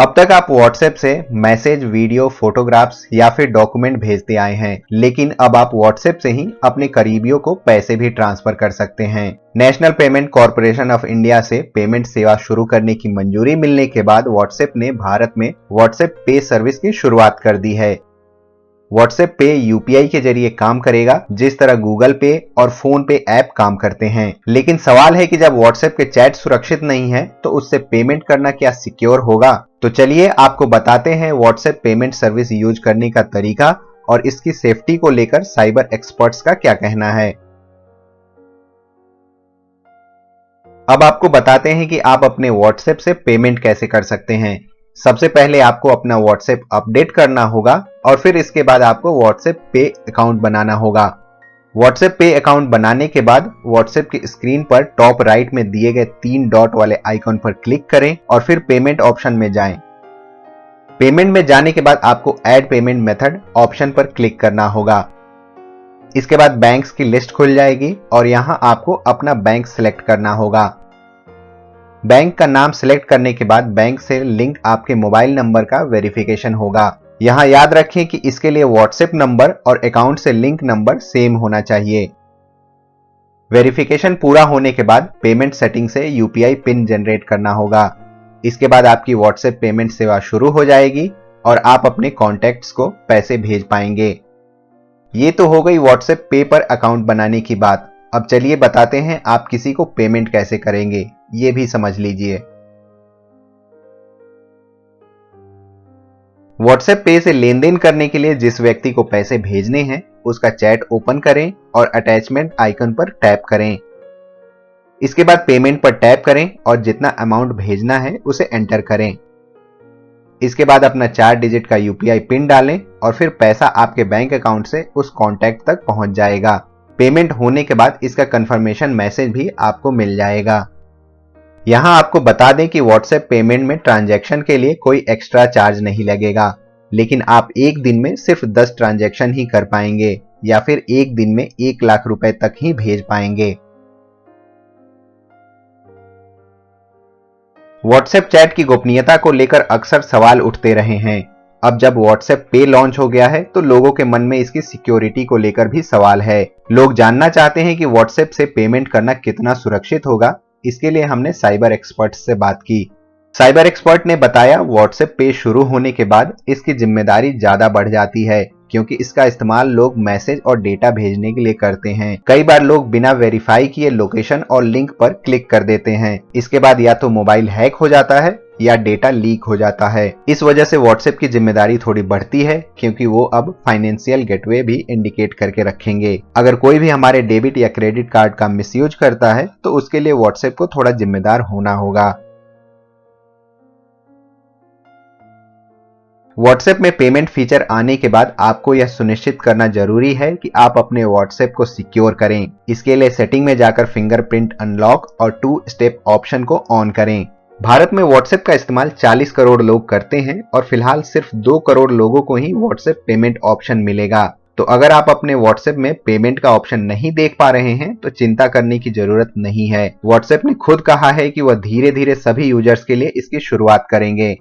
अब तक आप WhatsApp से मैसेज, वीडियो, फोटोग्राफ्स या फिर डॉक्यूमेंट भेजते आए हैं, लेकिन अब आप WhatsApp से ही अपने करीबियों को पैसे भी ट्रांसफर कर सकते हैं। National payment corporation of India से पेमेंट सेवा शुरू करने की मंजूरी मिलने के बाद WhatsApp ने भारत में WhatsApp पे सर्विस की शुरुआत कर दी है। WhatsApp पे UPI के जरिए काम करेगा, जिस तरह गूगल पे और फोन पे ऐप काम करते हैं। लेकिन सवाल है कि जब WhatsApp के चैट सुरक्षित नहीं है तो उससे पेमेंट करना क्या सिक्योर होगा? तो चलिए आपको बताते हैं WhatsApp पेमेंट सर्विस यूज करने का तरीका और इसकी सेफ्टी को लेकर साइबर एक्सपर्ट्स का क्या कहना है। अब आपको बताते हैं कि आप अपने WhatsApp से पेमेंट कैसे कर सकते हैं। सबसे पहले आपको अपना WhatsApp अपडेट करना होगा और फिर इसके बाद आपको WhatsApp पे अकाउंट बनाना होगा। WhatsApp पे अकाउंट बनाने के बाद WhatsApp की स्क्रीन पर टॉप राइट में दिए गए 3 डॉट वाले आइकॉन पर क्लिक करें और फिर पेमेंट ऑप्शन में जाएं। पेमेंट में जाने के बाद आपको ऐड पेमेंट मेथड ऑप्शन पर क्लिक करना होगा। इसके बाद बैंक्स की लिस्ट खुल जाएगी और यहां आपको अपना बैंक सिलेक्ट करना होगा। बैंक का नाम सिलेक्ट करने के बाद बैंक से लिंक आपके मोबाइल नंबर का वेरिफिकेशन होगा। यहां याद रखें कि इसके लिए WhatsApp नंबर और अकाउंट से लिंक नंबर सेम होना चाहिए। वेरिफिकेशन पूरा होने के बाद पेमेंट सेटिंग से UPI पिन जनरेट करना होगा। इसके बाद आपकी WhatsApp पेमेंट सेवा शुरू हो जाएगी और आप अपने कॉन्टैक्ट्स को पैसे भेज पाएंगे। ये तो हो गई WhatsApp पे पर अकाउंट बनाने की बात। अब चलिए बताते हैं आप किसी को पेमेंट कैसे करेंगे, ये भी समझ लीजिए। WhatsApp पे से लेन देन करने के लिए जिस व्यक्ति को पैसे भेजने हैं उसका चैट ओपन करें और अटैचमेंट आइकन पर टैप करें। इसके बाद पेमेंट पर टैप करें और जितना अमाउंट भेजना है उसे एंटर करें। इसके बाद अपना 4 डिजिट का UPI पिन डालें और फिर पैसा आपके बैंक अकाउंट से उस कॉन्टैक्ट तक पहुंच जाएगा। पेमेंट होने के बाद इसका कंफर्मेशन मैसेज भी आपको मिल जाएगा। यहां आपको बता दें कि WhatsApp पेमेंट में ट्रांजैक्शन के लिए कोई एक्स्ट्रा चार्ज नहीं लगेगा, लेकिन आप एक दिन में सिर्फ 10 ट्रांजैक्शन ही कर पाएंगे या फिर एक दिन में 1 लाख रुपए तक ही भेज पाएंगे। WhatsApp चैट की गोपनीयता को लेकर अक्सर सवाल उठते रहे हैं। अब जब WhatsApp पे लॉन्च हो गया है तो लोगों के मन में इसकी सिक्योरिटी को लेकर भी सवाल है। लोग जानना चाहते हैं कि WhatsApp से पेमेंट करना कितना सुरक्षित होगा। इसके लिए हमने साइबर एक्सपर्ट से बात की। साइबर एक्सपर्ट ने बताया WhatsApp पे शुरू होने के बाद इसकी जिम्मेदारी ज्यादा बढ़ जाती है, क्योंकि इसका इस्तेमाल लोग मैसेज और डेटा भेजने के लिए करते हैं। कई बार लोग बिना वेरीफाई किए लोकेशन और लिंक पर क्लिक कर देते हैं। इसके बाद या तो मोबाइल हैक हो जाता है या डेटा लीक हो जाता है। इस वजह से WhatsApp की जिम्मेदारी थोड़ी बढ़ती है, क्योंकि वो अब फाइनेंशियल गेटवे भी इंडिकेट करके रखेंगे। अगर कोई भी हमारे डेबिट या क्रेडिट कार्ड का मिसयूज करता है तो उसके लिए WhatsApp को थोड़ा जिम्मेदार होना होगा। WhatsApp में पेमेंट फीचर आने के बाद आपको यह सुनिश्चित करना जरूरी है कि आप अपने WhatsApp को सिक्योर करें। इसके लिए सेटिंग में जाकर फिंगरप्रिंट अनलॉक और 2 स्टेप ऑप्शन को ऑन करें। भारत में WhatsApp का इस्तेमाल 40 करोड़ लोग करते हैं और फिलहाल सिर्फ 2 करोड़ लोगों को ही WhatsApp पेमेंट ऑप्शन मिलेगा। तो अगर आप अपने WhatsApp में पेमेंट का ऑप्शन नहीं देख पा रहे हैं तो चिंता करने की जरूरत नहीं है। WhatsApp ने खुद कहा है कि वह धीरे धीरे सभी यूजर्स के लिए इसकी शुरुआत करेंगे।